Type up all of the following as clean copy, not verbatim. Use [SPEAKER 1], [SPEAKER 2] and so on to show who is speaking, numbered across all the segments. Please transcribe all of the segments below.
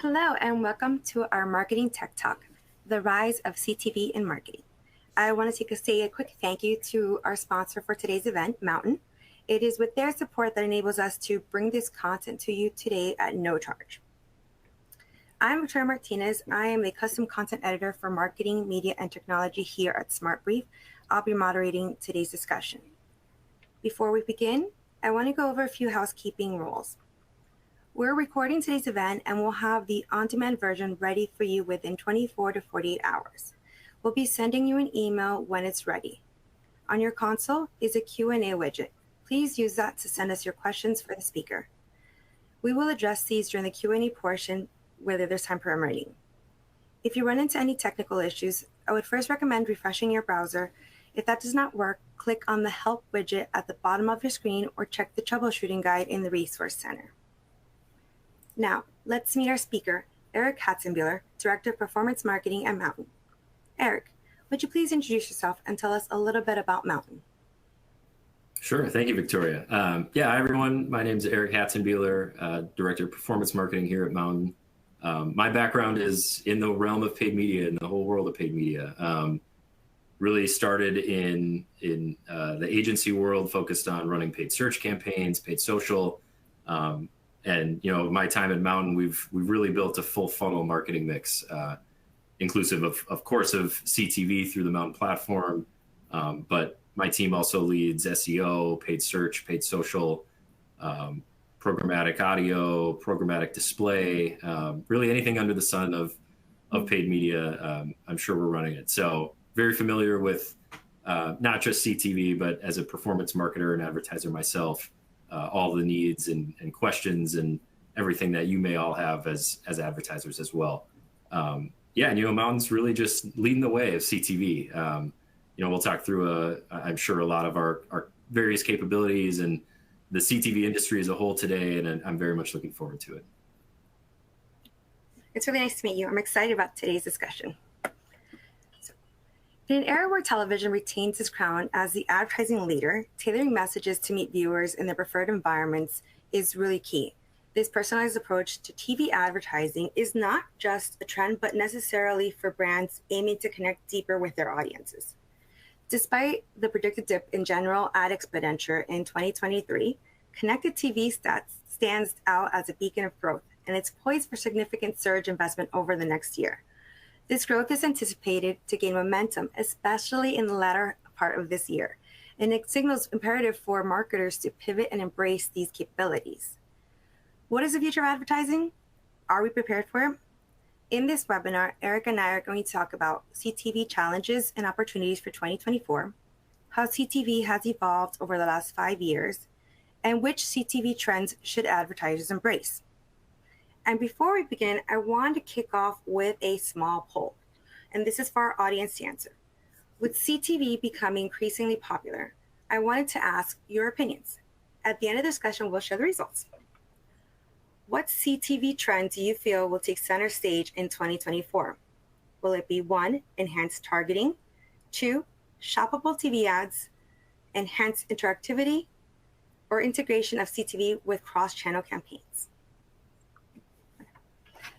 [SPEAKER 1] Hello and welcome to our Marketing Tech Talk, the rise of CTV in marketing. I want to say a quick thank you to our sponsor for today's event, Mountain. It is with their support that enables us to bring this content to you today at no charge. I'm Victoria Martinez. I am a custom content editor for marketing, media, and technology here at SmartBrief. I'll be moderating today's discussion. Before we begin, I want to go over a few housekeeping rules. We're recording today's event and we'll have the on-demand version ready for you within 24 to 48 hours. We'll be sending you an email when it's ready. On your console is a Q&A widget. Please use that to send us your questions for the speaker. We will address these during the Q&A portion, whether there's time permitting. If you run into any technical issues, I would first recommend refreshing your browser. If that does not work, click on the Help widget at the bottom of your screen or check the troubleshooting guide in the Resource Center. Now, let's meet our speaker, Eric Katzenbuehler, Director of Performance Marketing at Mountain. Eric, would you please introduce yourself and tell us a little bit about Mountain?
[SPEAKER 2] Sure. Thank you, Victoria. Hi, everyone. My name is Eric Katzenbuehler, Director of Performance Marketing here at Mountain. My background is in the realm of paid media, in the whole world of paid media. Really started in the agency world, focused on running paid search campaigns, paid social. And my time at Mountain, we've really built a full funnel marketing mix, inclusive of course of CTV through the Mountain platform. But my team also leads SEO, paid search, paid social, programmatic audio, programmatic display, really anything under the sun of paid media. I'm sure we're running it. So very familiar with not just CTV, but as a performance marketer and advertiser myself, all the needs and questions and everything that you may all have as advertisers as well. Mountain's really just leading the way of CTV. We'll talk through, I'm sure, a lot of our various capabilities and the CTV industry as a whole today, and I'm very much looking forward to it.
[SPEAKER 1] It's really nice to meet you. I'm excited about today's discussion. In an era where television retains its crown as the advertising leader, tailoring messages to meet viewers in their preferred environments is really key. This personalized approach to TV advertising is not just a trend, but necessarily for brands aiming to connect deeper with their audiences. Despite the predicted dip in general ad expenditure in 2023, connected TV stands out as a beacon of growth, and it's poised for significant surge investment over the next year. This growth is anticipated to gain momentum, especially in the latter part of this year, and it signals imperative for marketers to pivot and embrace these capabilities. What is the future of advertising? Are we prepared for it? In this webinar, Eric and I are going to talk about CTV challenges and opportunities for 2024, how CTV has evolved over the last 5 years, and which CTV trends should advertisers embrace. And before we begin, I want to kick off with a small poll. And this is for our audience to answer. With CTV becoming increasingly popular, I wanted to ask your opinions. At the end of the discussion, we'll share the results. What CTV trend do you feel will take center stage in 2024? Will it be 1, enhanced targeting, 2, shoppable TV ads, enhanced interactivity, or integration of CTV with cross-channel campaigns?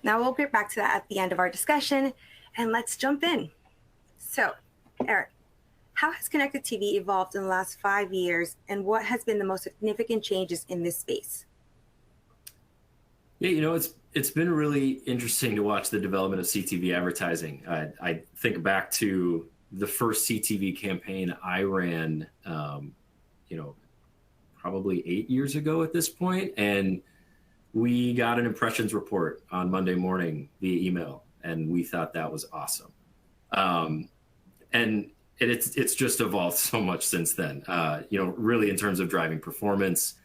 [SPEAKER 1] Now we'll get back to that at the end of our discussion, and let's jump in. So, Eric, how has connected TV evolved in the last 5 years, and what has been the most significant changes in this space?
[SPEAKER 2] Yeah, it's been really interesting to watch the development of CTV advertising. I think back to the first CTV campaign I ran, probably 8 years ago at this point, and we got an impressions report on Monday morning via email, and we thought that was awesome. And it's just evolved so much since then, really in terms of driving performance.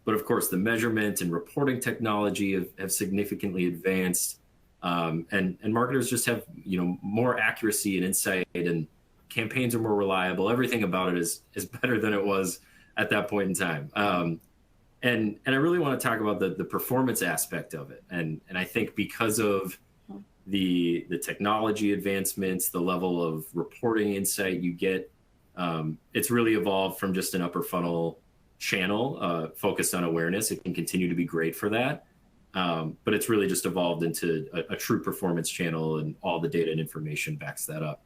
[SPEAKER 2] But of course, the measurement and reporting technology have significantly advanced, and marketers just have more accuracy and insight, and campaigns are more reliable. Everything about it is better than it was at that point in time. And I really want to talk about the performance aspect of it. And I think because of the technology advancements, the level of reporting insight you get, it's really evolved from just an upper funnel channel focused on awareness. It can continue to be great for that. but it's really just evolved into a true performance channel, and all the data and information backs that up.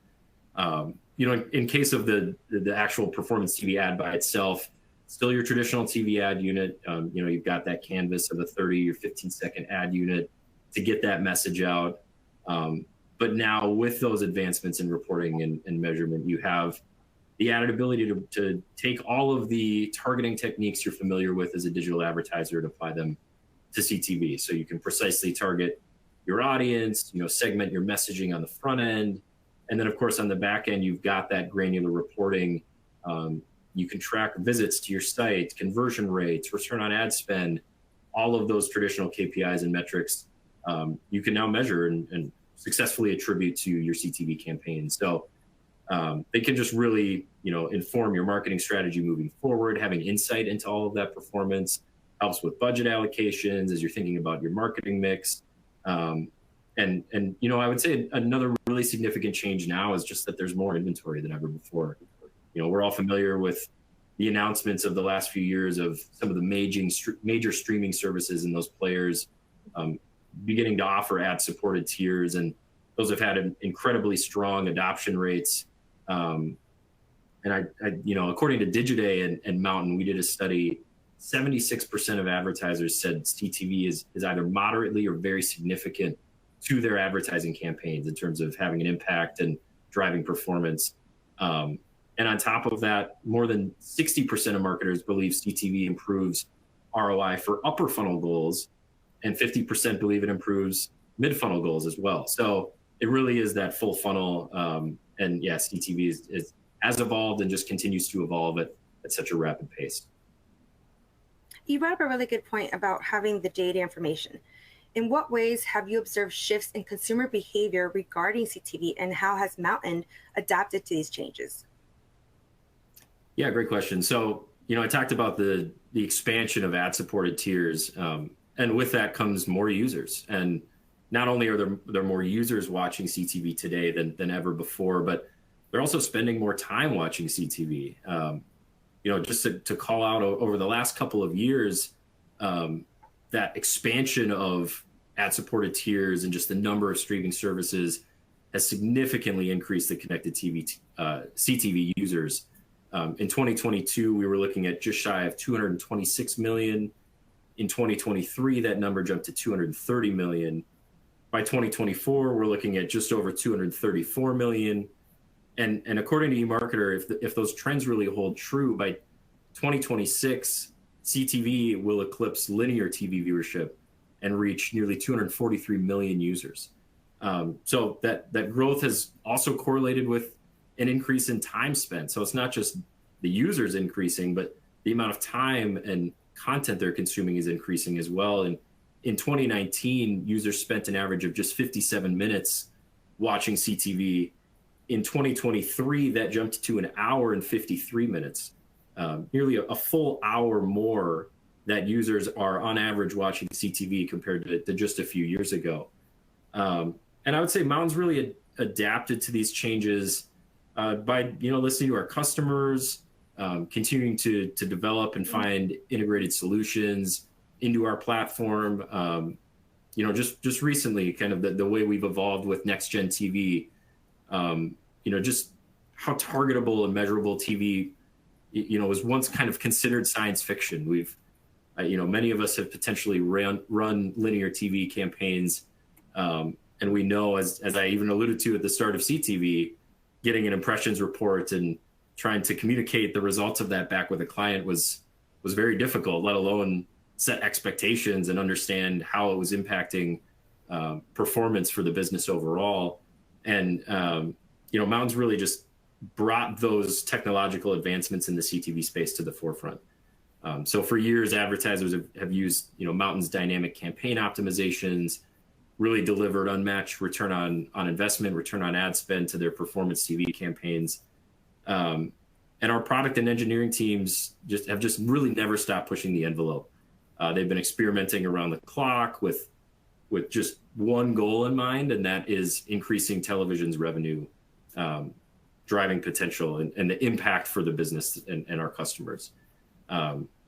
[SPEAKER 2] In case of the actual performance TV ad by itself, still your traditional TV ad unit. You've got that canvas of a 30 or 15-second ad unit to get that message out. But now with those advancements in reporting and measurement, you have the added ability to take all of the targeting techniques you're familiar with as a digital advertiser and apply them to CTV. So you can precisely target your audience, segment your messaging on the front end. And then, of course, on the back end, you've got that granular reporting. You can track visits to your site, conversion rates, return on ad spend, all of those traditional KPIs and metrics you can now measure and successfully attribute to your CTV campaigns. So they can just really, inform your marketing strategy moving forward. Having insight into all of that performance helps with budget allocations as you're thinking about your marketing mix. I would say another really significant change now is just that there's more inventory than ever before. We're all familiar with the announcements of the last few years of some of the major streaming services and those players beginning to offer ad-supported tiers, and those have had incredibly strong adoption rates. According to Digiday and Mountain, we did a study. 76% of advertisers said CTV is either moderately or very significant to their advertising campaigns in terms of having an impact and driving performance. And on top of that, more than 60% of marketers believe CTV improves ROI for upper funnel goals, and 50% believe it improves mid funnel goals as well. So it really is that full funnel. And yes, CTV has evolved and just continues to evolve at such a rapid pace.
[SPEAKER 1] You brought up a really good point about having the data information. In what ways have you observed shifts in consumer behavior regarding CTV, and how has Mountain adapted to these changes?
[SPEAKER 2] Yeah, great question. So, I talked about the expansion of ad-supported tiers, and with that comes more users. And not only are there more users watching CTV today than ever before, but they're also spending more time watching CTV. Just to call out over the last couple of years, that expansion of ad-supported tiers and just the number of streaming services has significantly increased the connected TV CTV users. In 2022, we were looking at just shy of 226 million. In 2023, that number jumped to 230 million. By 2024, we're looking at just over 234 million. And according to eMarketer, if those trends really hold true, by 2026, CTV will eclipse linear TV viewership and reach nearly 243 million users. So that growth has also correlated with an increase in time spent. So it's not just the users increasing, but the amount of time and content they're consuming is increasing as well. And in 2019, users spent an average of just 57 minutes watching CTV. In 2023, that jumped to an hour and 53 minutes, nearly a full hour more that users are on average watching CTV compared to just a few years ago. And I would say Mountain's really adapted to these changes by listening to our customers, continuing to develop and find integrated solutions into our platform. Just recently, kind of the way we've evolved with Next Gen TV. Just how targetable and measurable TV, was once kind of considered science fiction. We've, many of us have potentially run linear TV campaigns. And we know, as I even alluded to at the start of CTV, getting an impressions report and trying to communicate the results of that back with a client was very difficult, let alone set expectations and understand how it was impacting performance for the business overall. And, Mountain's really just brought those technological advancements in the CTV space to the forefront. So for years, advertisers have used, Mountain's dynamic campaign optimizations, really delivered unmatched return on investment, return on ad spend to their performance TV campaigns. And our product and engineering teams have really never stopped pushing the envelope. They've been experimenting around the clock with just one goal in mind, and that is increasing television's revenue, driving potential and the impact for the business and our customers.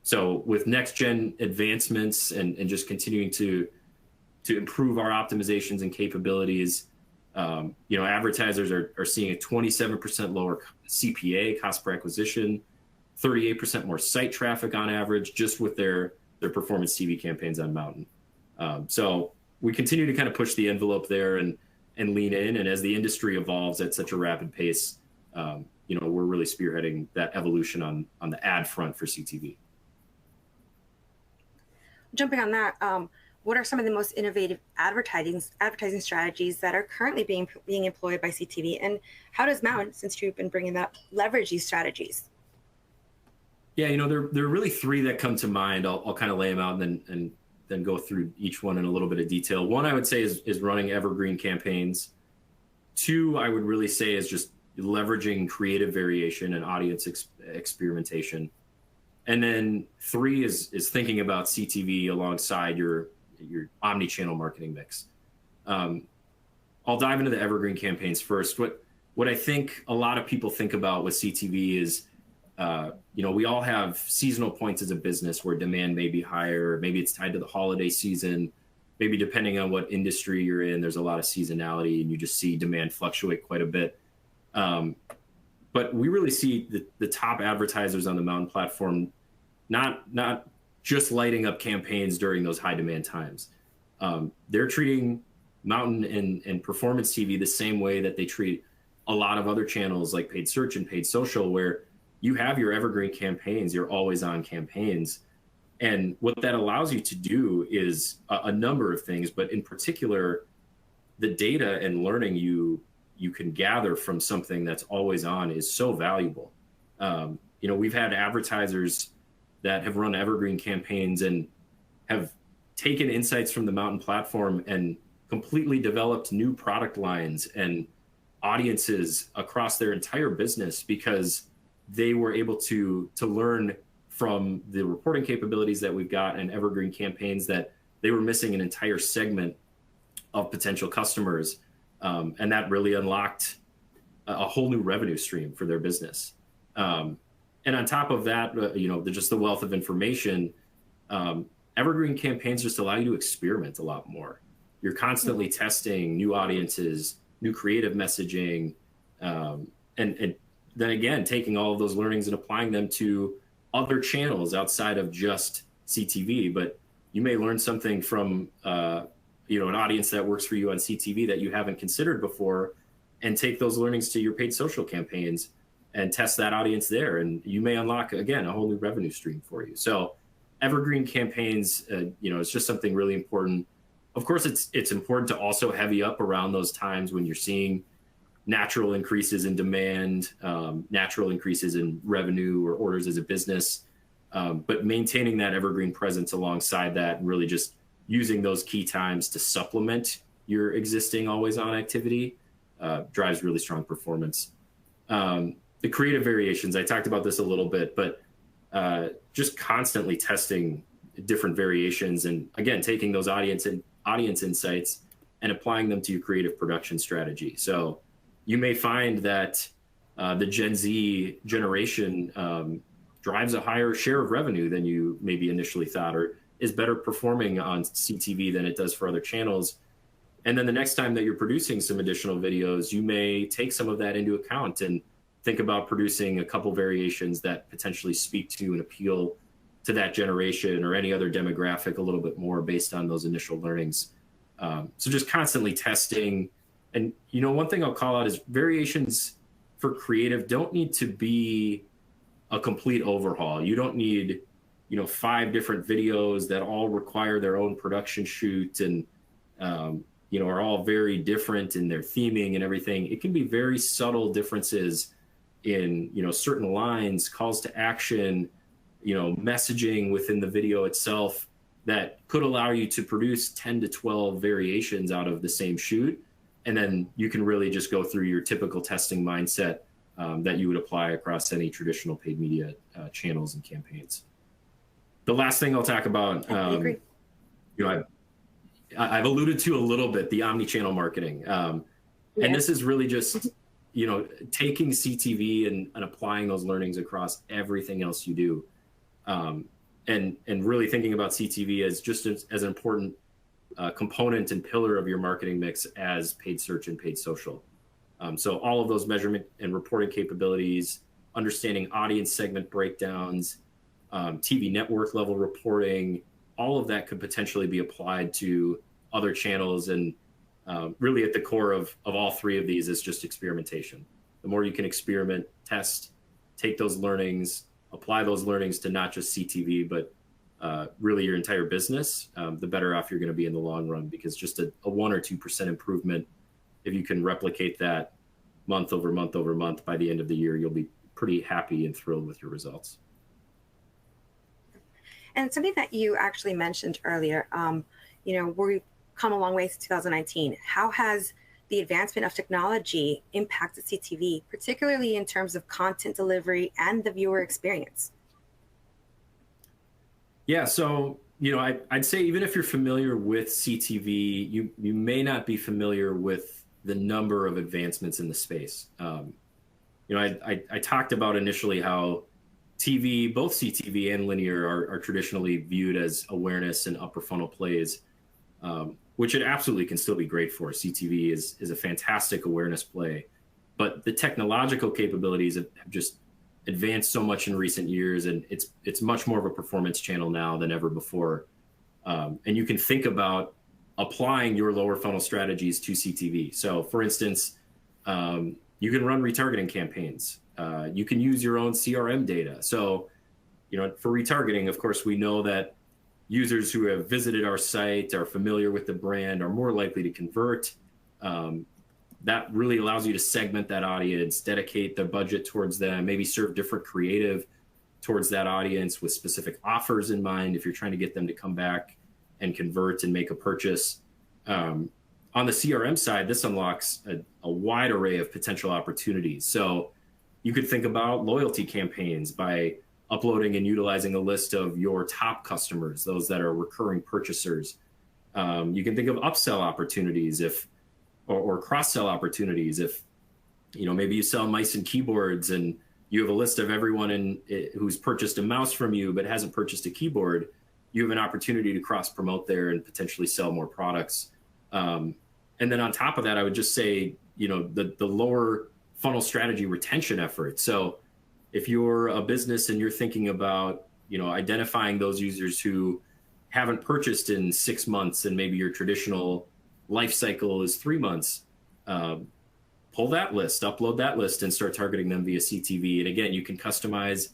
[SPEAKER 2] So with next gen advancements and just continuing to to improve our optimizations and capabilities. Advertisers are seeing a 27% lower CPA, cost per acquisition, 38% more site traffic on average, just with their performance TV campaigns on Mountain. So we continue to kind of push the envelope there and lean in. And as the industry evolves at such a rapid pace, we're really spearheading that evolution on the ad front for CTV.
[SPEAKER 1] Jumping on that, what are some of the most innovative advertising strategies that are currently being employed by CTV, and how does Mountain, since you've been bringing that, leverage these strategies?
[SPEAKER 2] Yeah, there are really three that come to mind. I'll kind of lay them out and then go through each one in a little bit of detail. One I would say is running evergreen campaigns. Two, I would really say is just leveraging creative variation and audience experimentation. And then three is thinking about CTV alongside your omni-channel marketing mix. I'll dive into the evergreen campaigns first. What I think a lot of people think about with CTV is, we all have seasonal points as a business where demand may be higher. Maybe it's tied to the holiday season. Maybe depending on what industry you're in, there's a lot of seasonality and you just see demand fluctuate quite a bit. But we really see the top advertisers on the Mountain platform not just lighting up campaigns during those high demand times. They're treating Mountain and performance TV the same way that they treat a lot of other channels like paid search and paid social, where you have your evergreen campaigns, your always on campaigns. And what that allows you to do is a number of things, but in particular, the data and learning you can gather from something that's always on is so valuable. We've had advertisers that have run evergreen campaigns and have taken insights from the Mountain platform and completely developed new product lines and audiences across their entire business because they were able to learn from the reporting capabilities that we've got and evergreen campaigns that they were missing an entire segment of potential customers. And that really unlocked a whole new revenue stream for their business. And on top of that, just the wealth of information, evergreen campaigns just allow you to experiment a lot more. You're constantly testing new audiences, new creative messaging, and then again, taking all of those learnings and applying them to other channels outside of just CTV. But you may learn something from an audience that works for you on CTV that you haven't considered before, and take those learnings to your paid social campaigns and test that audience there. And you may unlock, again, a whole new revenue stream for you. So evergreen campaigns, it's just something really important. Of course, it's important to also heavy up around those times when you're seeing natural increases in demand, natural increases in revenue or orders as a business, but maintaining that evergreen presence alongside that, and really just using those key times to supplement your existing always-on activity drives really strong performance. The creative variations, I talked about this a little bit, but just constantly testing different variations and, again, taking those audience insights and applying them to your creative production strategy. So you may find that the Gen Z generation drives a higher share of revenue than you maybe initially thought, or is better performing on CTV than it does for other channels. And then the next time that you're producing some additional videos, you may take some of that into account and think about producing a couple variations that potentially speak to and appeal to that generation or any other demographic a little bit more based on those initial learnings. So just constantly testing. And, one thing I'll call out is variations for creative don't need to be a complete overhaul. You don't need, 5 different videos that all require their own production shoot and, are all very different in their theming and everything. It can be very subtle differences in, certain lines, calls to action, messaging within the video itself that could allow you to produce 10 to 12 variations out of the same shoot. And then you can really just go through your typical testing mindset that you would apply across any traditional paid media channels and campaigns. The last thing I'll talk about, I've alluded to a little bit, the omni-channel marketing. And this is really just, taking CTV and applying those learnings across everything else you do. And really thinking about CTV as just as an important component and pillar of your marketing mix as paid search and paid social. So all of those measurement and reporting capabilities, understanding audience segment breakdowns, TV network level reporting, all of that could potentially be applied to other channels. And really at the core of all three of these is just experimentation. The more you can experiment, test, take those learnings, apply those learnings to not just CTV, but really your entire business, the better off you're going to be in the long run, because just a 1 or 2% improvement, if you can replicate that month over month over month, by the end of the year, you'll be pretty happy and thrilled with your results.
[SPEAKER 1] And something that you actually mentioned earlier, we've come a long way since 2019. How has the advancement of technology impacted CTV, particularly in terms of content delivery and the viewer experience?
[SPEAKER 2] Yeah, so I'd say even if you're familiar with CTV, you may not be familiar with the number of advancements in the space. I talked about initially how TV, both CTV and linear, are traditionally viewed as awareness and upper funnel plays, which it absolutely can still be great for. CTV is a fantastic awareness play, but the technological capabilities have just advanced so much in recent years, and it's much more of a performance channel now than ever before. And you can think about applying your lower funnel strategies to CTV. So for instance, you can run retargeting campaigns. You can use your own CRM data. So, for retargeting, of course, we know that users who have visited our site, are familiar with the brand, are more likely to convert. That really allows you to segment that audience, dedicate the budget towards them, maybe serve different creative towards that audience with specific offers in mind if you're trying to get them to come back and convert and make a purchase. On the CRM side, this unlocks a wide array of potential opportunities. So you could think about loyalty campaigns by uploading and utilizing a list of your top customers, those that are recurring purchasers. You can think of upsell opportunities or cross-sell opportunities. If maybe you sell mice and keyboards and you have a list of everyone who's purchased a mouse from you but hasn't purchased a keyboard, you have an opportunity to cross-promote there and potentially sell more products. And then on top of that, I would just say, the lower funnel strategy retention effort. So if you're a business and you're thinking about, identifying those users who haven't purchased in 6 months and maybe your traditional life cycle is 3 months, pull that list, upload that list, and start targeting them via CTV. And again, you can customize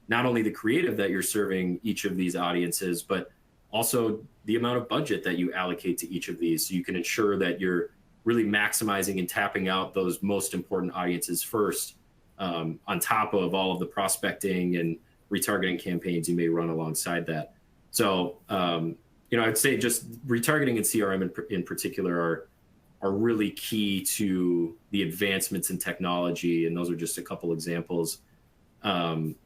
[SPEAKER 2] not only the creative that you're serving each of these audiences, but also the amount of budget that you allocate to each of these. So you can ensure that you're really maximizing and tapping out those most important audiences first, on top of all of the prospecting and retargeting campaigns you may run alongside that. So, I'd say just retargeting and CRM in particular are really key to the advancements in technology. And those are just a couple examples. On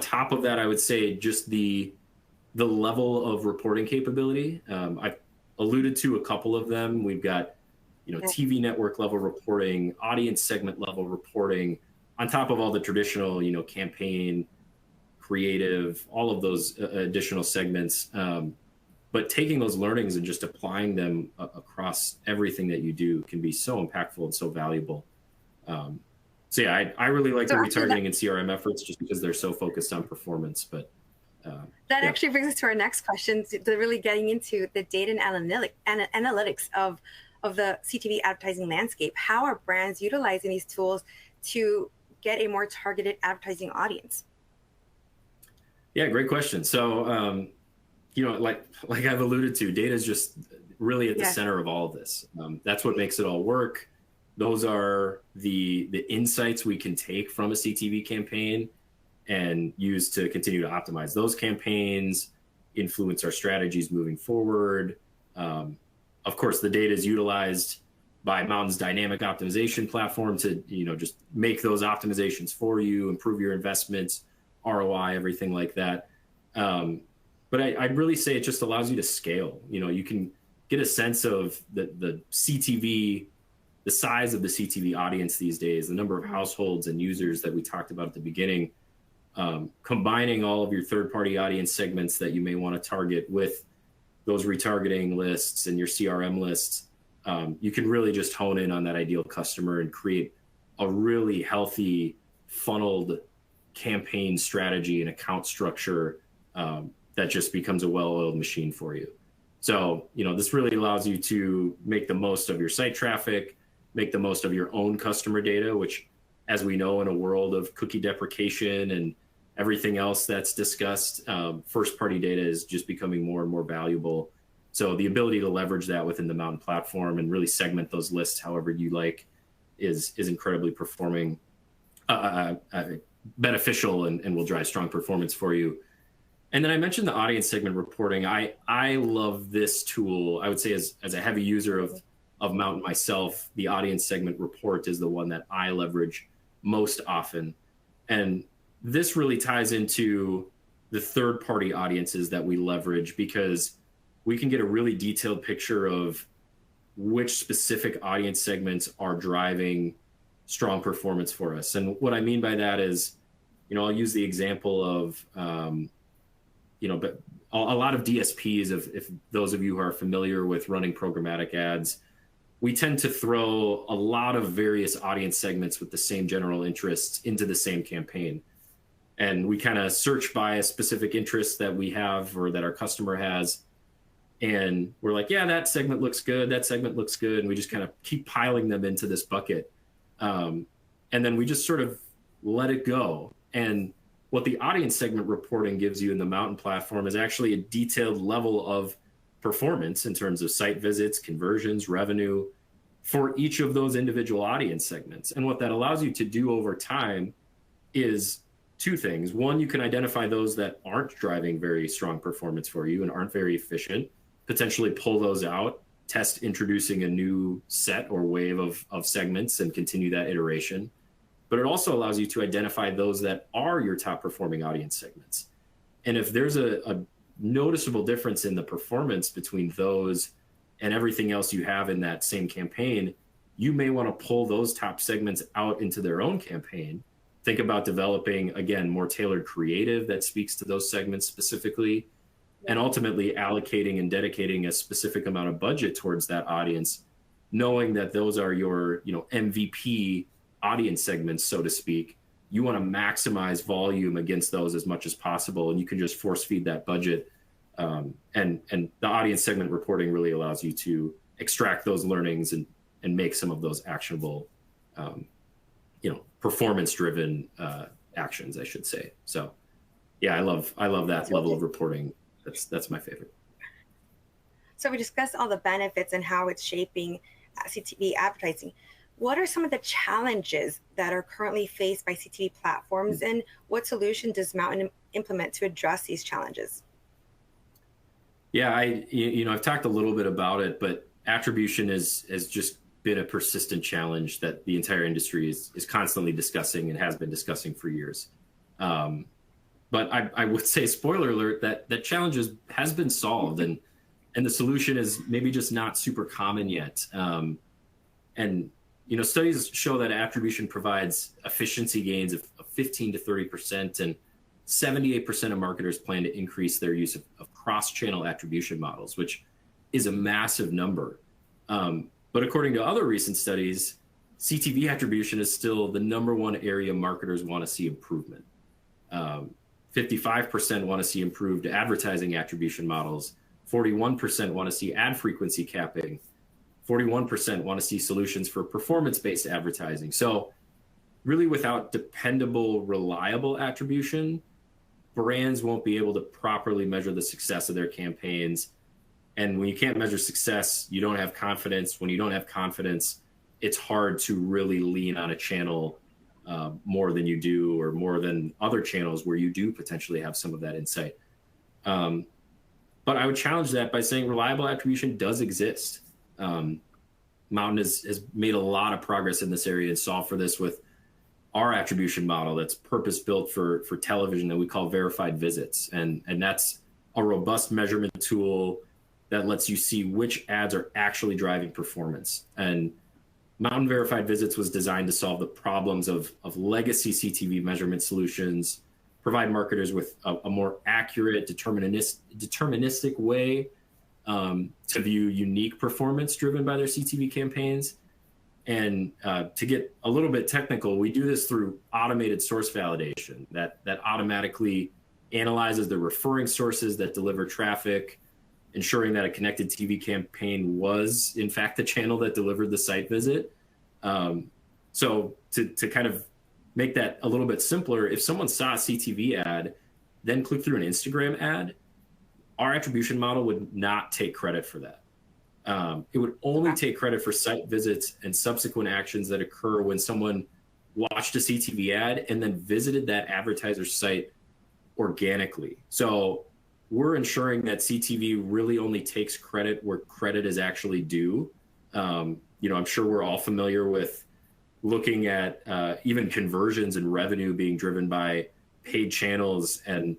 [SPEAKER 2] top of that, I would say just the level of reporting capability. I've alluded to a couple of them. We've got, TV network level reporting, audience segment level reporting, on top of all the traditional, campaign, creative, all of those additional segments. But taking those learnings and just applying them across everything that you do can be so impactful and so valuable. So yeah, I really like the retargeting and CRM efforts just because they're so focused on performance. But
[SPEAKER 1] that actually brings us to our next question, to really getting into the data and analytics of the CTV advertising landscape. How are brands utilizing these tools to get a more targeted advertising audience?
[SPEAKER 2] Yeah, great question. So, like I've alluded to, data is just really at the center of all of this. That's what makes it all work. Those are the insights we can take from a CTV campaign and use to continue to optimize those campaigns, influence our strategies moving forward. Of course, the data is utilized by Mountain's dynamic optimization platform to, just make those optimizations for you, improve your investments, ROI, everything like that. But I'd really say it just allows you to scale. You can get a sense of the CTV, the size of the CTV audience these days, the number of households and users that we talked about at the beginning, combining all of your third-party audience segments that you may want to target with those retargeting lists and your CRM lists, you can really just hone in on that ideal customer and create a really healthy, funneled campaign strategy and account structure that just becomes a well-oiled machine for you. So, this really allows you to make the most of your site traffic, make the most of your own customer data, which, as we know, in a world of cookie deprecation and everything else that's discussed, first-party data is just becoming more and more valuable. So the ability to leverage that within the Mountain platform and really segment those lists however you like is incredibly beneficial and will drive strong performance for you. And then I mentioned the audience segment reporting. I love this tool. I would say as a heavy user of Mountain myself, the audience segment report is the one that I leverage most often. And this really ties into the third-party audiences that we leverage, because we can get a really detailed picture of which specific audience segments are driving strong performance for us. And what I mean by that is, I'll use the example of, but a lot of DSPs, if those of you who are familiar with running programmatic ads, we tend to throw a lot of various audience segments with the same general interests into the same campaign. And we kind of search by a specific interest that we have or that our customer has. And we're like, yeah, that segment looks good. That segment looks good. And we just kind of keep piling them into this bucket. And then we just sort of let it go. And what the audience segment reporting gives you in the Mountain platform is actually a detailed level of performance in terms of site visits, conversions, revenue for each of those individual audience segments. And what that allows you to do over time is two things. One, you can identify those that aren't driving very strong performance for you and aren't very efficient, potentially pull those out, test introducing a new set or wave of segments and continue that iteration. But it also allows you to identify those that are your top performing audience segments. And if there's a noticeable difference in the performance between those and everything else you have in that same campaign, you may want to pull those top segments out into their own campaign. Think about developing, again, more tailored creative that speaks to those segments specifically, and ultimately allocating and dedicating a specific amount of budget towards that audience, knowing that those are your, MVP audience segments, so to speak. You want to maximize volume against those as much as possible, and you can just force feed that budget. And the audience segment reporting really allows you to extract those learnings and make some of those actionable, performance-driven actions, I should say. So, yeah, I love that level of reporting. That's my favorite.
[SPEAKER 1] So we discussed all the benefits and how it's shaping CTV advertising. What are some of the challenges that are currently faced by CTV platforms, and what solution does Mountain implement to address these challenges?
[SPEAKER 2] Yeah, I've talked a little bit about it, but attribution has just been a persistent challenge that the entire industry is constantly discussing and has been discussing for years. But I would say, spoiler alert, that challenge has been solved, and the solution is maybe just not super common yet. And studies show that attribution provides efficiency gains of 15 to 30%, and 78% of marketers plan to increase their use of cross-channel attribution models, which is a massive number. But according to other recent studies, CTV attribution is still the #1 area marketers want to see improvement. 55% want to see improved advertising attribution models. 41% want to see ad frequency capping. 41% want to see solutions for performance-based advertising. So really, without dependable, reliable attribution, brands won't be able to properly measure the success of their campaigns. And when you can't measure success, you don't have confidence. When you don't have confidence, it's hard to really lean on a channel more than you do, or more than other channels where you do potentially have some of that insight. But I would challenge that by saying reliable attribution does exist. Mountain has made a lot of progress in this area and solved for this with our attribution model that's purpose-built for television that we call verified visits. And that's a robust measurement tool that lets you see which ads are actually driving performance. And Mountain Verified Visits was designed to solve the problems of legacy CTV measurement solutions, provide marketers with a more accurate, deterministic way to view unique performance driven by their CTV campaigns. And to get a little bit technical, we do this through automated source validation that automatically analyzes the referring sources that deliver traffic, ensuring that a connected TV campaign was, in fact, the channel that delivered the site visit. So to kind of make that a little bit simpler, if someone saw a CTV ad, then clicked through an Instagram ad, our attribution model would not take credit for that. It would only take credit for site visits and subsequent actions that occur when someone watched a CTV ad and then visited that advertiser's site organically. So we're ensuring that CTV really only takes credit where credit is actually due. I'm sure we're all familiar with looking at even conversions and revenue being driven by paid channels, and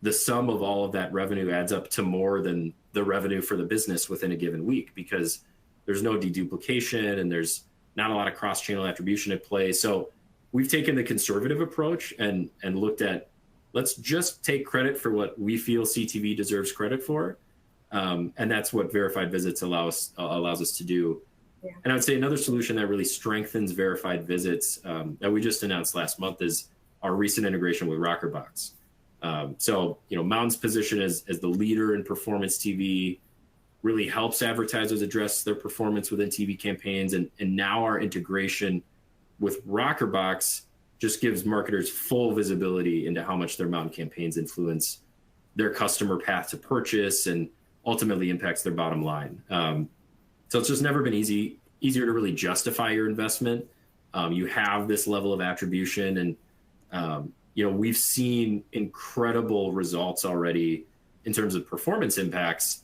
[SPEAKER 2] the sum of all of that revenue adds up to more than the revenue for the business within a given week, because there's no deduplication and there's not a lot of cross-channel attribution at play. So we've taken the conservative approach and looked at, let's just take credit for what we feel CTV deserves credit for. And that's what verified visits allows us to do. Yeah. And I would say another solution that really strengthens verified visits that we just announced last month is our recent integration with Rockerbox. So Mountain's position as the leader in performance TV really helps advertisers address their performance within TV campaigns. And now our integration with Rockerbox just gives marketers full visibility into how much their Mountain campaigns influence their customer path to purchase and ultimately impacts their bottom line. So it's just never been easier to really justify your investment. You have this level of attribution, and we've seen incredible results already in terms of performance impacts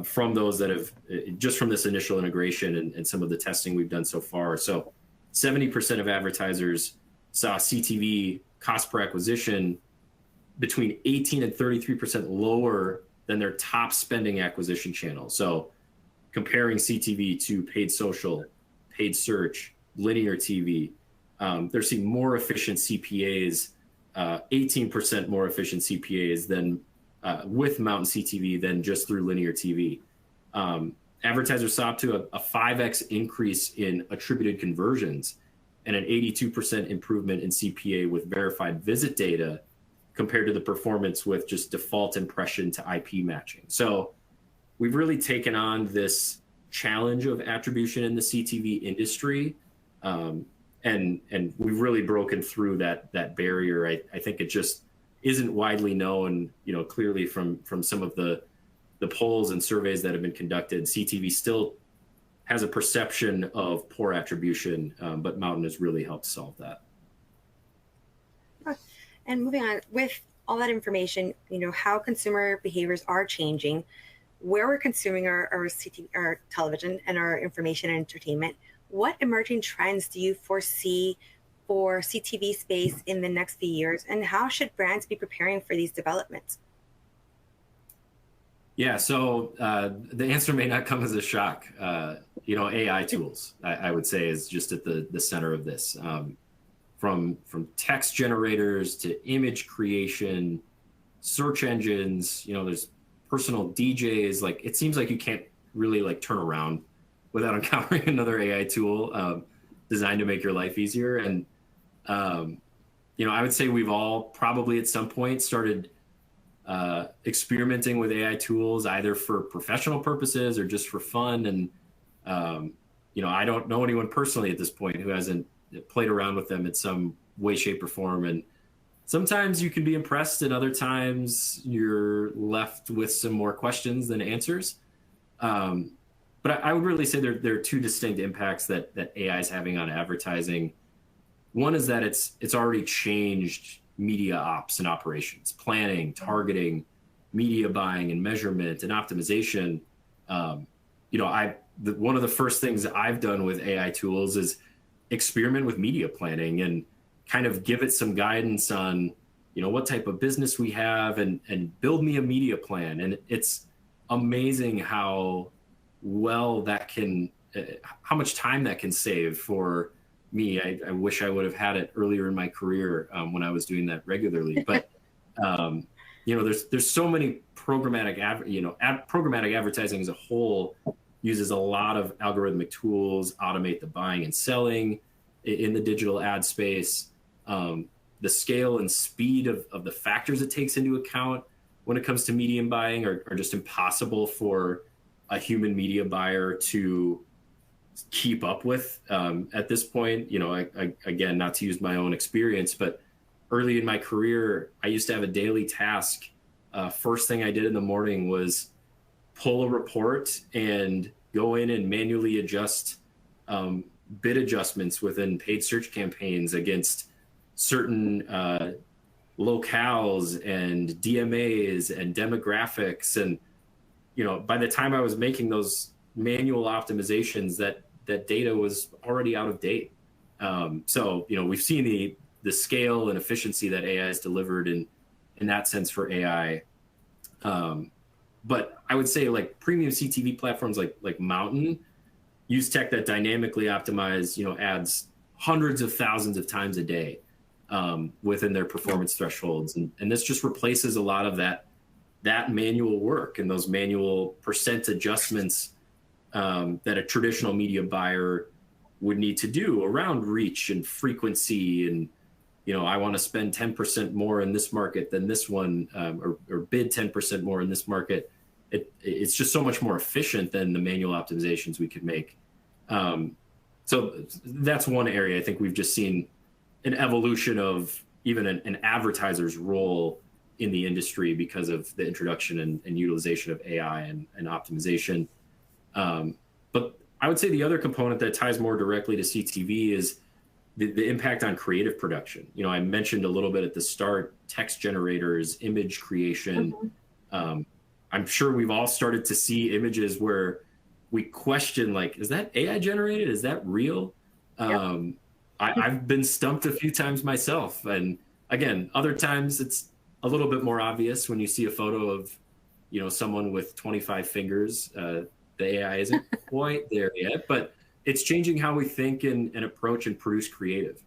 [SPEAKER 2] from those that have just from this initial integration and some of the testing we've done so far. So 70% of advertisers saw CTV cost per acquisition between 18 and 33% lower than their top spending acquisition channel. So comparing CTV to paid social, paid search, linear TV, they're seeing more efficient CPAs, 18% more efficient CPAs than with Mountain CTV than just through linear TV. Advertisers saw up to a 5x increase in attributed conversions and an 82% improvement in CPA with verified visit data compared to the performance with just default impression to IP matching. So we've really taken on this challenge of attribution in the CTV industry. And we've really broken through that barrier. I think it just isn't widely known, clearly from some of the polls and surveys that have been conducted. CTV still has a perception of poor attribution, but Mountain has really helped solve that.
[SPEAKER 1] And moving on, with all that information, how consumer behaviors are changing, where we're consuming our television and our information and entertainment, what emerging trends do you foresee for CTV space in the next few years, and how should brands be preparing for these developments?
[SPEAKER 2] Yeah, so the answer may not come as a shock. AI tools, I would say, is just at the center of this. From text generators to image creation, search engines, there's personal DJs. Like, it seems like you can't really turn around without encountering another AI tool designed to make your life easier. And I would say we've all probably at some point started experimenting with AI tools, either for professional purposes or just for fun. And I don't know anyone personally at this point who hasn't played around with them in some way, shape, or form. And sometimes you can be impressed, and other times you're left with some more questions than answers. But I would really say there are two distinct impacts that AI is having on advertising. One is that it's already changed media ops and operations, planning, targeting, media buying, and measurement and optimization. One of the first things that I've done with AI tools is experiment with media planning and kind of give it some guidance on, what type of business we have and build me a media plan. And it's amazing how well that can, how much time that can save for me. I wish I would have had it earlier in my career when I was doing that regularly. But there's so many programmatic programmatic advertising as a whole uses a lot of algorithmic tools, automate the buying and selling in the digital ad space. The scale and speed of the factors it takes into account when it comes to medium buying are just impossible for a human media buyer to keep up with at this point. Again, not to use my own experience, but early in my career, I used to have a daily task. First thing I did in the morning was pull a report and go in and manually adjust bid adjustments within paid search campaigns against certain locales and DMAs and demographics. And, by the time I was making those manual optimizations, that data was already out of date. So, we've seen the scale and efficiency that AI has delivered in that sense for AI. But I would say like premium CTV platforms like Mountain use tech that dynamically optimize, ads hundreds of thousands of times a day within their performance thresholds. And this just replaces a lot of that manual work and those manual percent adjustments that a traditional media buyer would need to do around reach and frequency. And, I want to spend 10% more in this market than this one, or bid 10% more in this market. It's just so much more efficient than the manual optimizations we could make. So that's one area I think we've just seen an evolution of even an advertiser's role in the industry because of the introduction and utilization of AI and optimization. But I would say the other component that ties more directly to CTV is the impact on creative production. I mentioned a little bit at the start, text generators, image creation. I'm sure we've all started to see images where we question, like, is that AI generated? Is that real? Yep. I've been stumped a few times myself. And again, other times it's a little bit more obvious when you see a photo of, someone with 25 fingers. The AI isn't quite there yet, but it's changing how we think and approach and produce creative.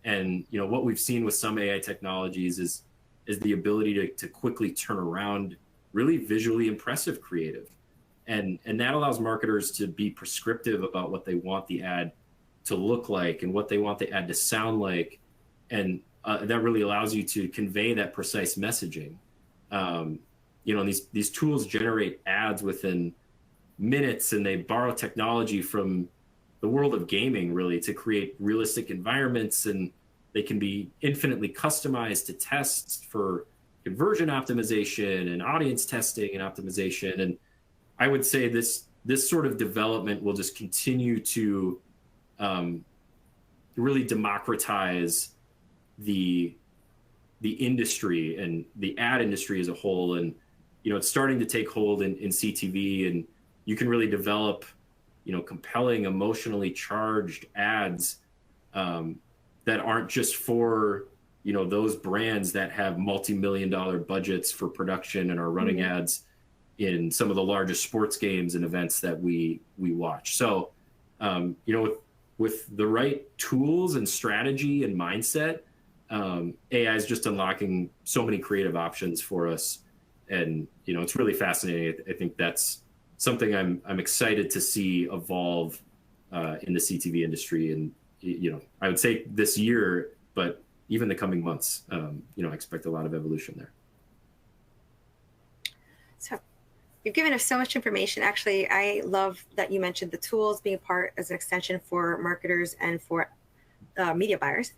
[SPEAKER 2] And, what we've seen with some AI technologies is the ability to quickly turn around really visually impressive creative. And that allows marketers to be prescriptive about what they want the ad to look like and what they want the ad to sound like. And that really allows you to convey that precise messaging. These tools generate ads within minutes, and they borrow technology from the world of gaming really to create realistic environments, and they can be infinitely customized to tests for conversion optimization and audience testing and optimization. And I would say this sort of development will just continue to really democratize the industry and the ad industry as a whole. And it's starting to take hold in CTV, and you can really develop compelling, emotionally charged ads that aren't just for those brands that have multi-million-dollar budgets for production and are running ads in some of the largest sports games and events that we watch. So with the right tools and strategy and mindset, AI is just unlocking so many creative options for us. And it's really fascinating. I think that's something I'm excited to see evolve in the CTV industry. And I would say this year, but even the coming months, I expect a lot of evolution there.
[SPEAKER 1] So you've given us so much information. Actually, I love that you mentioned the tools being a part as an extension for marketers and for media buyers.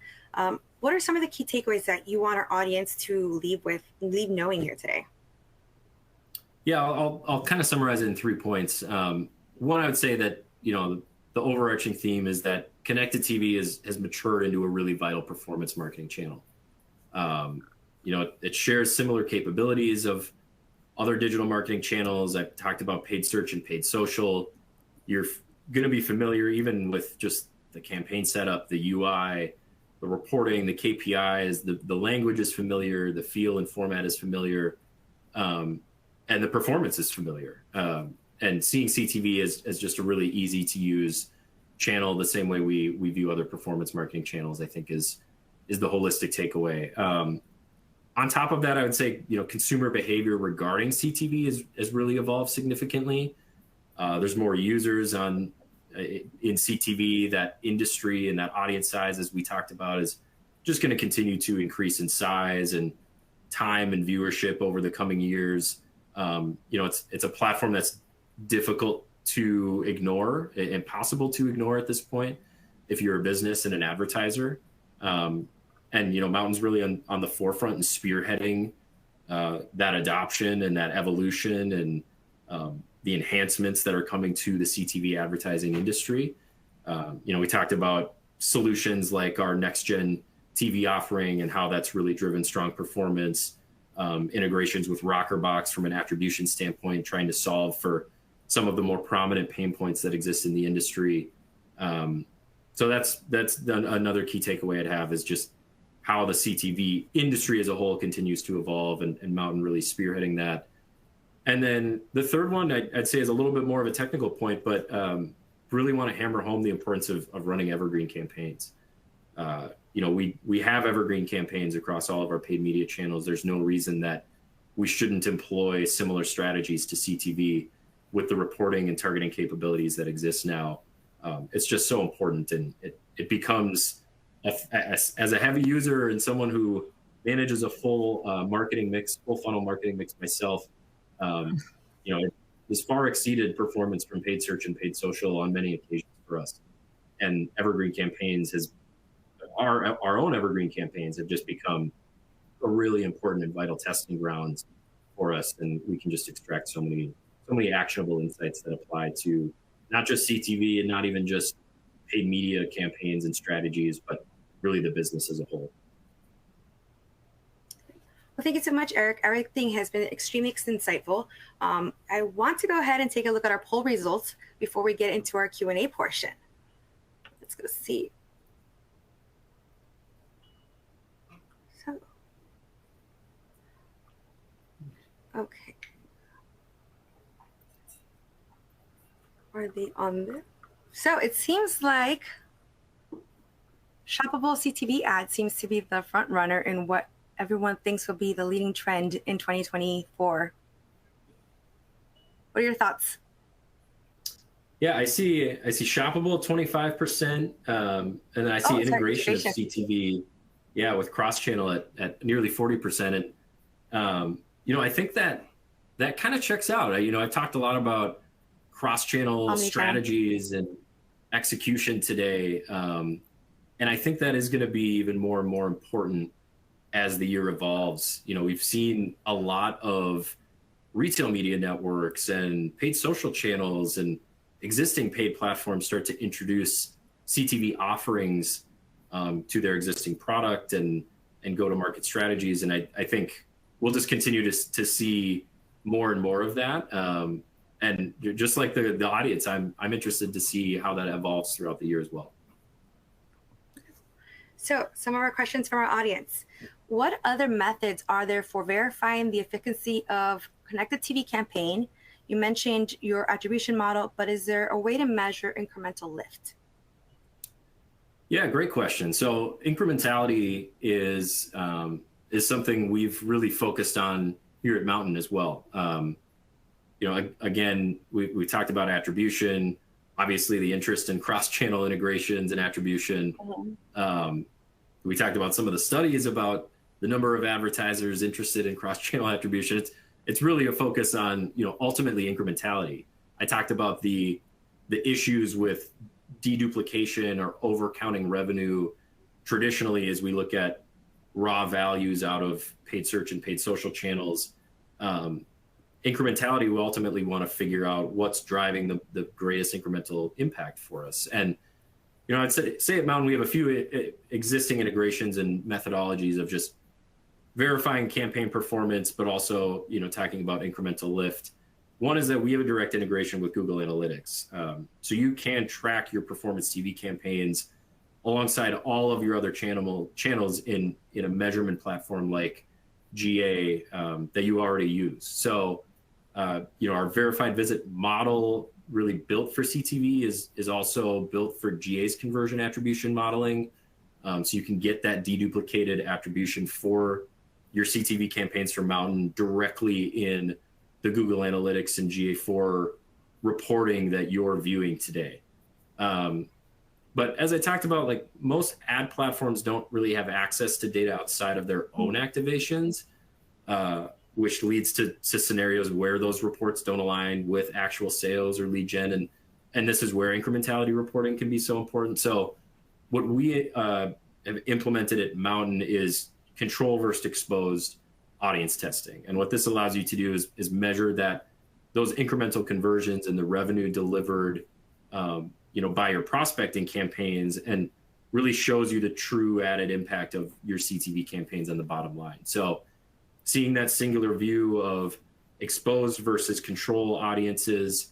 [SPEAKER 1] What are some of the key takeaways that you want our audience to leave knowing here today?
[SPEAKER 2] Yeah, I'll kind of summarize it in 3 points. One, I would say that, the overarching theme is that connected TV has matured into a really vital performance marketing channel. It shares similar capabilities of other digital marketing channels. I've talked about paid search and paid social. You're going to be familiar even with just the campaign setup, the UI, the reporting, the KPIs, the language is familiar, the feel and format is familiar, and the performance is familiar. And seeing CTV as just a really easy to use channel, the same way we view other performance marketing channels, I think is the holistic takeaway. On On top of that, I would say, consumer behavior regarding CTV has really evolved significantly. There's more users in CTV. That industry and that audience size, as we talked about, is just going to continue to increase in size and time and viewership over the coming years. It's a platform that's difficult to ignore, impossible to ignore at this point if you're a business and an advertiser. And Mountain's really on the forefront and spearheading that adoption and that evolution and the enhancements that are coming to the CTV advertising industry. We talked about solutions like our next gen TV offering and how that's really driven strong performance, integrations with Rockerbox from an attribution standpoint, trying to solve for some of the more prominent pain points that exist in the industry. So that's another key takeaway I'd have, is just how the CTV industry as a whole continues to evolve, and Mountain really spearheading that. And then the third one I'd say is a little bit more of a technical point, but really want to hammer home the importance of running evergreen campaigns. We have evergreen campaigns across all of our paid media channels. There's no reason that we shouldn't employ similar strategies to CTV with the reporting and targeting capabilities that exist now. It's just so important, and it becomes, as a heavy user and someone who manages a full full funnel marketing mix myself, it has far exceeded performance from paid search and paid social on many occasions for us. And evergreen campaigns our own evergreen campaigns have just become a really important and vital testing grounds for us, and we can just extract so many actionable insights that apply to not just CTV and not even just paid media campaigns and strategies, but really the business as a whole.
[SPEAKER 1] Well, thank you so much, Eric. Everything has been extremely insightful. I want to go ahead and take a look at our poll results before we get into our Q&A portion. Let's go see. So, okay. Are they on this? So it seems like shoppable CTV ads seems to be the front runner in what everyone thinks will be the leading trend in 2024. What are your thoughts?
[SPEAKER 2] Yeah, I see shoppable 25%, and then I see integration of CTV, with cross-channel at nearly 40%. And I think that kind of checks out. I've talked a lot about cross-channel strategies and execution today, and I think that is going to be even more and more important as the year evolves. We've seen a lot of retail media networks and paid social channels and existing paid platforms start to introduce CTV offerings to their existing product and go-to-market strategies. And I think we'll just continue to see more and more of that. And just like the audience, I'm interested to see how that evolves throughout the year as well.
[SPEAKER 1] So some of our questions from our audience. What other methods are there for verifying the efficacy of connected TV campaign? You mentioned your attribution model, but is there a way to measure incremental lift?
[SPEAKER 2] Yeah, great question. So incrementality is something we've really focused on here at Mountain as well. Again, we talked about attribution, obviously the interest in cross-channel integrations and attribution. Mm-hmm. We talked about some of the studies about the number of advertisers interested in cross-channel attribution. It's really a focus on, ultimately incrementality. I talked about the issues with deduplication or overcounting revenue traditionally as we look at raw values out of paid search and paid social channels. Incrementality, we ultimately want to figure out what's driving the greatest incremental impact for us. And I'd say at Mountain we have a few existing integrations and methodologies of just verifying campaign performance, but also talking about incremental lift. One is that we have a direct integration with Google Analytics, so you can track your performance TV campaigns alongside all of your other channels in a measurement platform like GA that you already use. So our verified visit model, really built for CTV, is also built for GA's conversion attribution modeling, so you can get that deduplicated attribution for your CTV campaigns for Mountain directly in the Google Analytics and GA4 reporting that you're viewing today. But as I talked about, like most ad platforms don't really have access to data outside of their own activations, which leads to scenarios where those reports don't align with actual sales or lead gen. And this is where incrementality reporting can be so important. So what we have implemented at Mountain is control versus exposed audience testing. And what this allows you to do is measure that those incremental conversions and the revenue delivered by your prospecting campaigns, and really shows you the true added impact of your CTV campaigns on the bottom line. So seeing that singular view of exposed versus control audiences,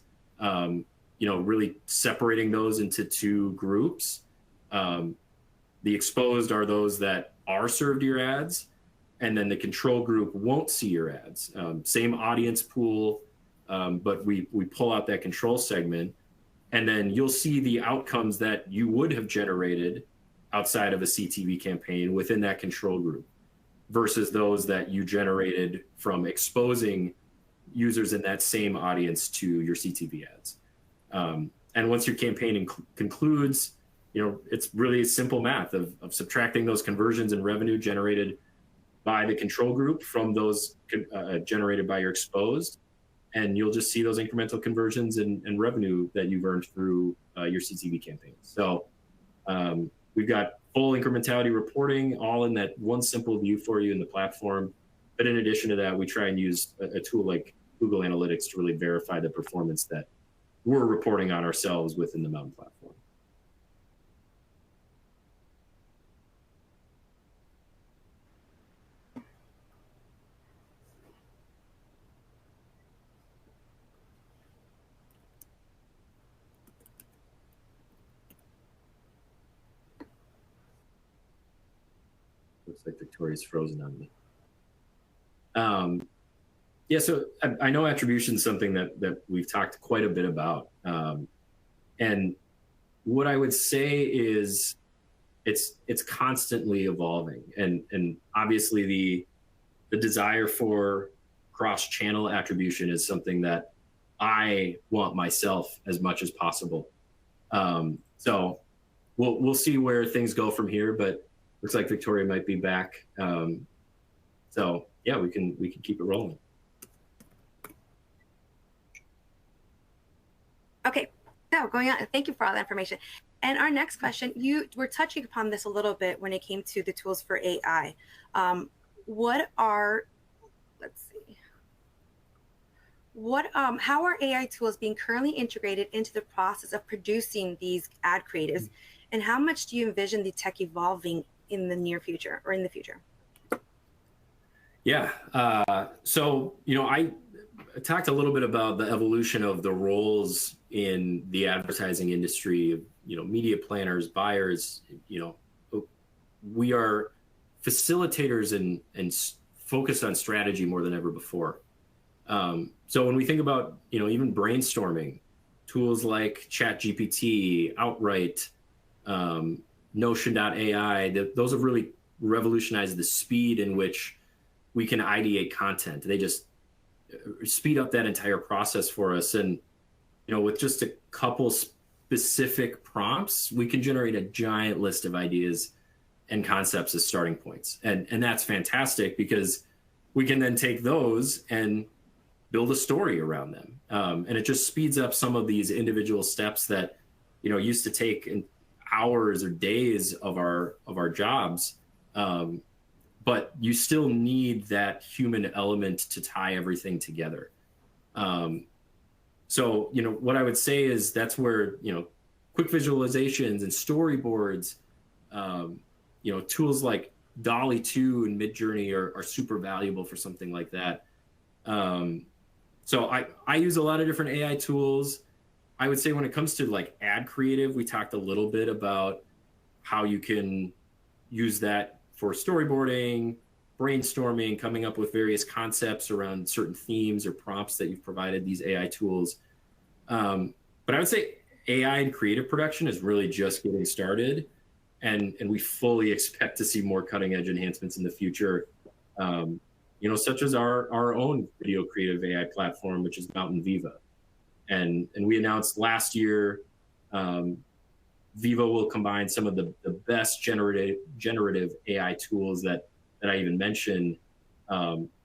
[SPEAKER 2] really separating those into two groups. The exposed are those that are served your ads, and then the control group won't see your ads. Same audience pool, but we pull out that control segment, and then you'll see the outcomes that you would have generated outside of a CTV campaign within that control group versus those that you generated from exposing users in that same audience to your CTV ads. And once your campaign concludes, it's really simple math of subtracting those conversions and revenue generated by the control group from those generated by your exposed. And you'll just see those incremental conversions and revenue that you've earned through your CTV campaigns. So we've got full incrementality reporting all in that one simple view for you in the platform. But in addition to that, we try and use a tool like Google Analytics to really verify the performance that we're reporting on ourselves within the Mountain platform. Looks like Victoria's frozen on me. Yeah, so I know attribution is something that we've talked quite a bit about. And what I would say is it's constantly evolving. And obviously the desire for cross-channel attribution is something that I want myself as much as possible. So we'll see where things go from here, but looks like Victoria might be back. So yeah, we can keep it rolling.
[SPEAKER 1] Okay, so going on, thank you for all that information. And our next question, you were touching upon this a little bit when it came to the tools for AI. How are AI tools being currently integrated into the process of producing these ad creatives? And how much do you envision the tech evolving in the near future or in the future?
[SPEAKER 2] Yeah, so, I talked a little bit about the evolution of the roles in the advertising industry, media planners, buyers. We are facilitators and focused on strategy more than ever before. So when we think about, even brainstorming, tools like ChatGPT, Outright, Notion.ai, those have really revolutionized the speed in which we can ideate content. They just speed up that entire process for us. And, with just a couple specific prompts, we can generate a giant list of ideas and concepts as starting points. And that's fantastic because we can then take those and build a story around them. And it just speeds up some of these individual steps that, used to take hours or days of our jobs. But you still need that human element to tie everything together. So, what I would say is that's where, quick visualizations and storyboards, tools like Dolly 2 and Midjourney are super valuable for something like that. So I use a lot of different AI tools. I would say when it comes to like ad creative, we talked a little bit about how you can use that for storyboarding, brainstorming, coming up with various concepts around certain themes or prompts that you've provided these AI tools. But I would say AI in creative production is really just getting started, and we fully expect to see more cutting edge enhancements in the future. such as our own video creative AI platform, which is Mountain Viva. And we announced last year, Viva will combine some of the best generative AI tools that I even mentioned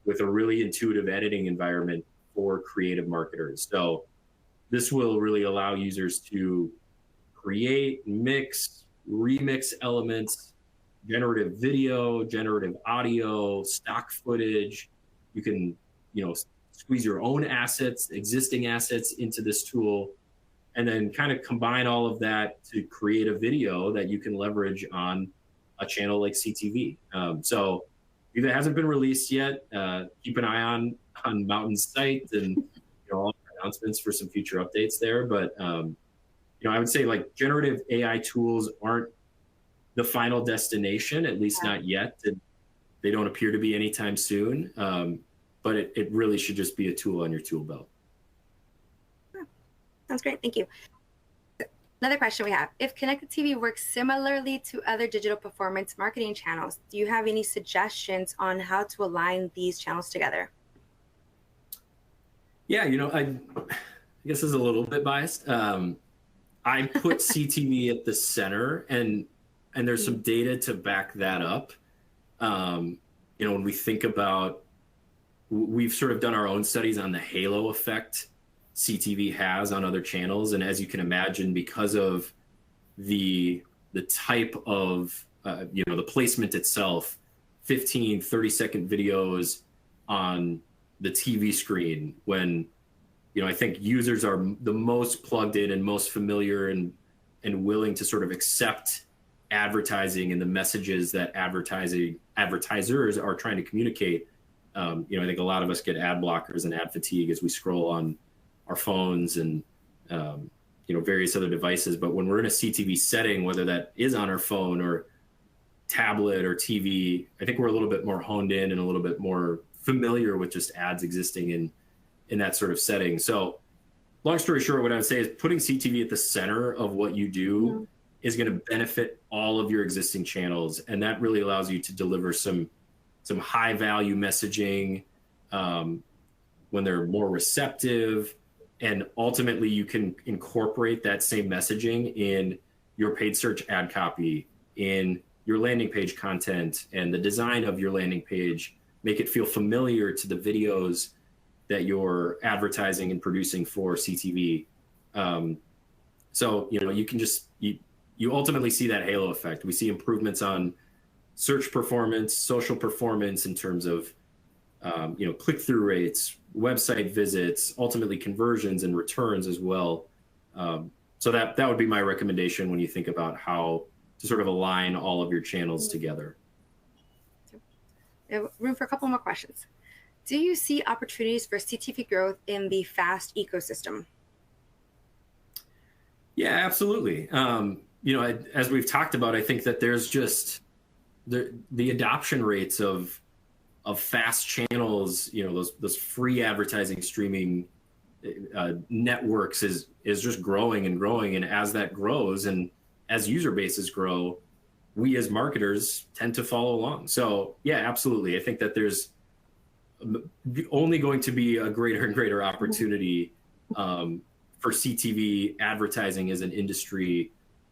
[SPEAKER 2] with a really intuitive editing environment for creative marketers. So this will really allow users to create, mix, remix elements, generative video, generative audio, stock footage. You can, squeeze your own assets, existing assets into this tool, and then kind of combine all of that to create a video that you can leverage on a channel like CTV. So if it hasn't been released yet, keep an eye on Mountain's site and all announcements for some future updates there. But I would say like generative AI tools aren't the final destination, at least not yet. They don't appear to be anytime soon. But it really should just be a tool on your tool belt.
[SPEAKER 1] Sounds great. Thank you. Another question we have: if connected TV works similarly to other digital performance marketing channels, do you have any suggestions on how to align these channels together?
[SPEAKER 2] Yeah, I guess this is a little bit biased. I put CTV at the center, and there's some data to back that up. When we think about, we've sort of done our own studies on the halo effect CTV has on other channels. And as you can imagine, because of the type of, the placement itself, 15, 30-second videos on the TV screen, when, I think users are the most plugged in and most familiar and willing to sort of accept advertising and the messages that advertisers are trying to communicate. I think a lot of us get ad blockers and ad fatigue as we scroll on our phones and various other devices. But when we're in a CTV setting, whether that is on our phone or tablet or TV, I think we're a little bit more honed in and a little bit more familiar with just ads existing in that sort of setting. So long story short, what I would say is putting CTV at the center of what you do is going to benefit all of your existing channels. And that really allows you to deliver some high value messaging when they're more receptive. And ultimately, you can incorporate that same messaging in your paid search ad copy, in your landing page content, and the design of your landing page. Make it feel familiar to the videos that you're advertising and producing for CTV. So you can just you ultimately see that halo effect. We see improvements on search performance, social performance in terms of click-through rates, website visits, ultimately conversions and returns as well. So that would be my recommendation when you think about how to sort of align all of your channels together.
[SPEAKER 1] We have room for a couple more questions. Do you see opportunities for CTV growth in the FAST ecosystem?
[SPEAKER 2] Yeah, absolutely. As we've talked about, I think that there's just the adoption rates of FAST channels, those free advertising streaming networks is just growing and growing. And as that grows and as user bases grow, we as marketers tend to follow along. So yeah, absolutely. I think that there's only going to be a greater and greater opportunity for CTV advertising as an industry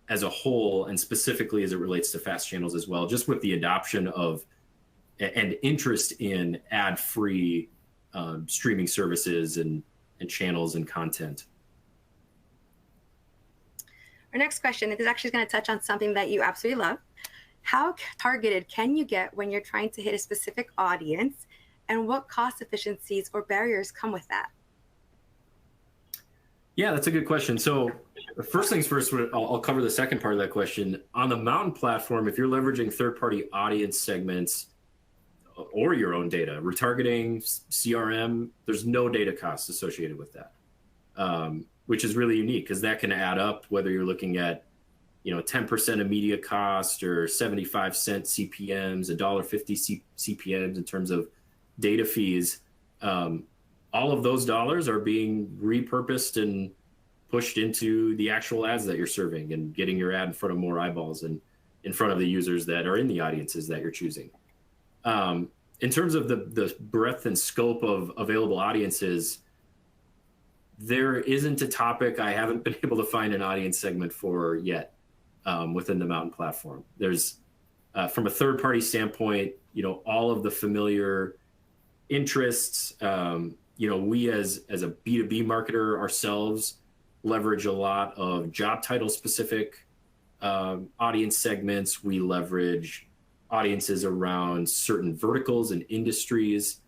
[SPEAKER 2] as a whole, and specifically as it relates to FAST channels as well, just with the adoption of and interest in ad-free streaming services and channels and content.
[SPEAKER 1] Our next question, this is actually going to touch on something that you absolutely love. How targeted can you get when you're trying to hit a specific audience, and what cost efficiencies or barriers come with that?
[SPEAKER 2] Yeah, that's a good question. So first things first, I'll cover the second part of that question. On the Mountain platform, if you're leveraging third-party audience segments or your own data, retargeting, CRM, there's no data costs associated with that, which is really unique because that can add up whether you're looking at 10% of media cost or 75-cent CPMs, $1.50 CPMs in terms of data fees. All of those dollars are being repurposed and pushed into the actual ads that you're serving and getting your ad in front of more eyeballs and in front of the users that are in the audiences that you're choosing. in terms of the breadth and scope of available audiences, there isn't a topic I haven't been able to find an audience segment for yet within the Mountain platform. There's, from a third-party standpoint, all of the familiar interests. We as a B2B marketer ourselves leverage a lot of job title specific audience segments. We leverage audiences around certain verticals and industries,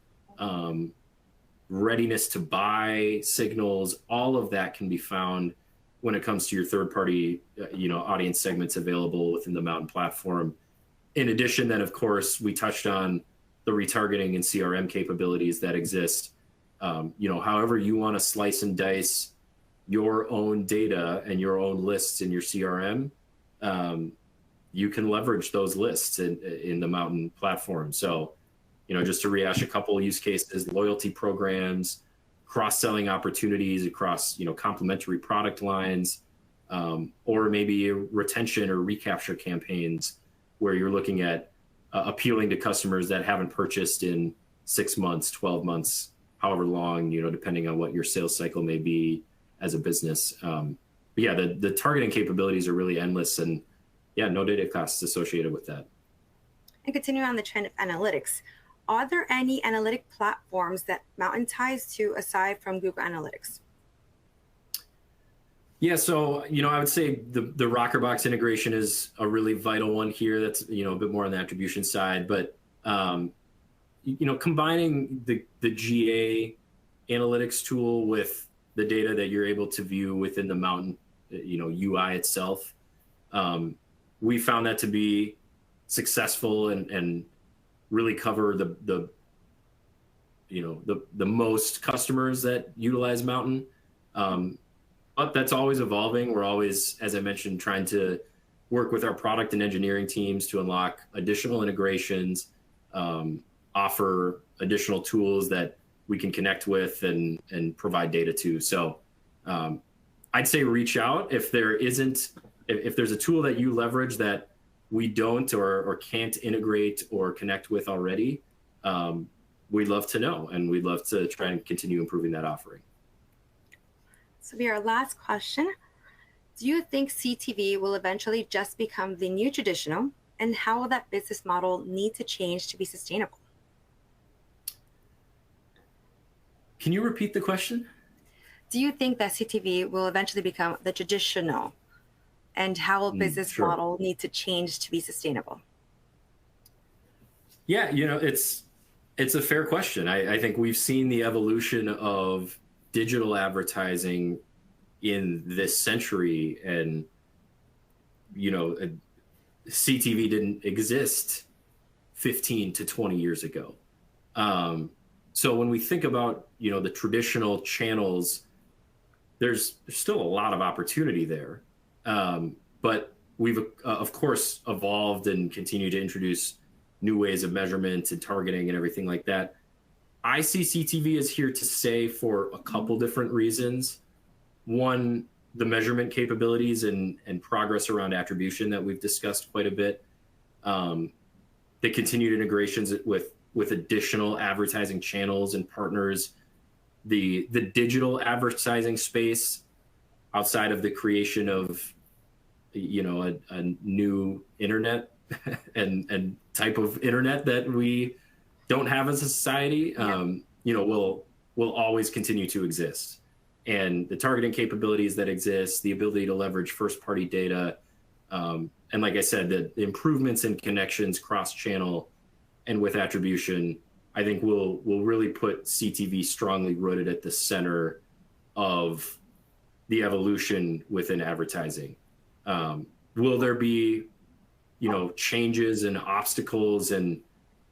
[SPEAKER 2] readiness to buy signals. All of that can be found when it comes to your third party, audience segments available within the Mountain platform. In addition, then, of course, we touched on the retargeting and CRM capabilities that exist. However you want to slice and dice your own data and your own lists in your CRM, you can leverage those lists in the Mountain platform. So, just to rehash a couple of use cases, loyalty programs, cross-selling opportunities across, complementary product lines, or maybe retention or recapture campaigns where you're looking at appealing to customers that haven't purchased in 6 months, 12 months, however long, depending on what your sales cycle may be as a business. But yeah, the targeting capabilities are really endless, and yeah, no data costs associated with that.
[SPEAKER 1] And continuing on the trend of analytics, are there any analytic platforms that Mountain ties to aside from Google Analytics?
[SPEAKER 2] Yeah, so I would say the Rockerbox integration is a really vital one here. That's a bit more on the attribution side, but combining the GA analytics tool with the data that you're able to view within the Mountain UI itself, we found that to be successful and really cover the most customers that utilize Mountain. But that's always evolving. We're always, as I mentioned, trying to work with our product and engineering teams to unlock additional integrations, offer additional tools that we can connect with and provide data to. So I'd say reach out if there's a tool that you leverage that we don't or can't integrate or connect with already. We'd love to know, and we'd love to try and continue improving that offering.
[SPEAKER 1] So be our last question. Do you think CTV will eventually just become the new traditional, and how will that business model need to change to be sustainable?
[SPEAKER 2] Can you repeat the question?
[SPEAKER 1] Do you think that CTV will eventually become the traditional, and how will business model need to change to be sustainable?
[SPEAKER 2] Yeah, it's a fair question. I think we've seen the evolution of digital advertising in this century, and CTV didn't exist 15 to 20 years ago. So when we think about the traditional channels, there's still a lot of opportunity there, but we've of course evolved and continue to introduce new ways of measurement and targeting and everything like that. I see CTV as here to stay for a couple different reasons. One, the measurement capabilities and progress around attribution that we've discussed quite a bit. The continued integrations with additional advertising channels and partners. The digital advertising space outside of the creation of a new internet and type of internet that we don't have as a society, will always continue to exist. And the targeting capabilities that exist, the ability to leverage first-party data, and like I said, the improvements in connections cross-channel and with attribution, I think will really put CTV strongly rooted at the center of the evolution within advertising. Will there be, changes and obstacles and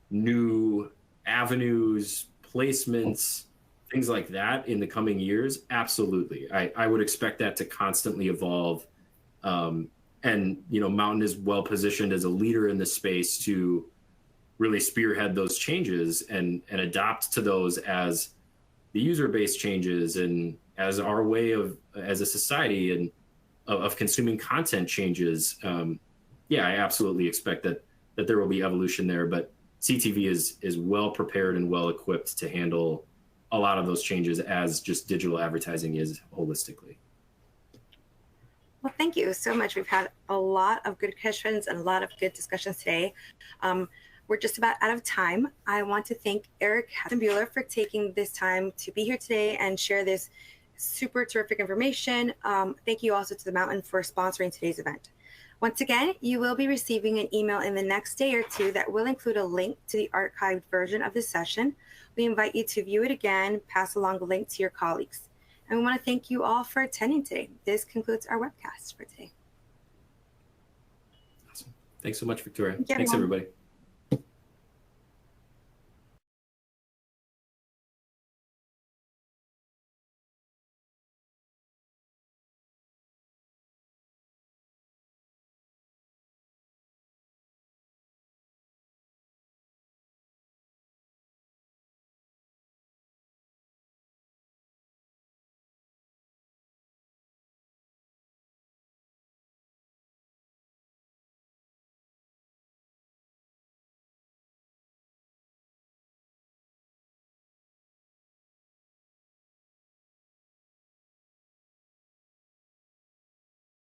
[SPEAKER 2] new avenues, placements, things like that in the coming years? Absolutely. I would expect that to constantly evolve. And Mountain is well positioned as a leader in the space to really spearhead those changes and adopt to those as the user base changes and as our way of, as a society and of consuming content changes. I absolutely expect that there will be evolution there. But CTV is well prepared and well equipped to handle a lot of those changes as just digital advertising is holistically.
[SPEAKER 1] Well, thank you so much. We've had a lot of good questions and a lot of good discussions today. We're just about out of time. I want to thank Eric Hatzenbuehler for taking this time to be here today and share this super terrific information. Thank you also to the Mountain for sponsoring today's event. Once again, you will be receiving an email in the next day or two that will include a link to the archived version of this session. We invite you to view it again, pass along the link to your colleagues. And we want to thank you all for attending today. This concludes our webcast for today.
[SPEAKER 2] Awesome. Thanks so much, Victoria.
[SPEAKER 1] Yeah,
[SPEAKER 2] Thanks, everybody.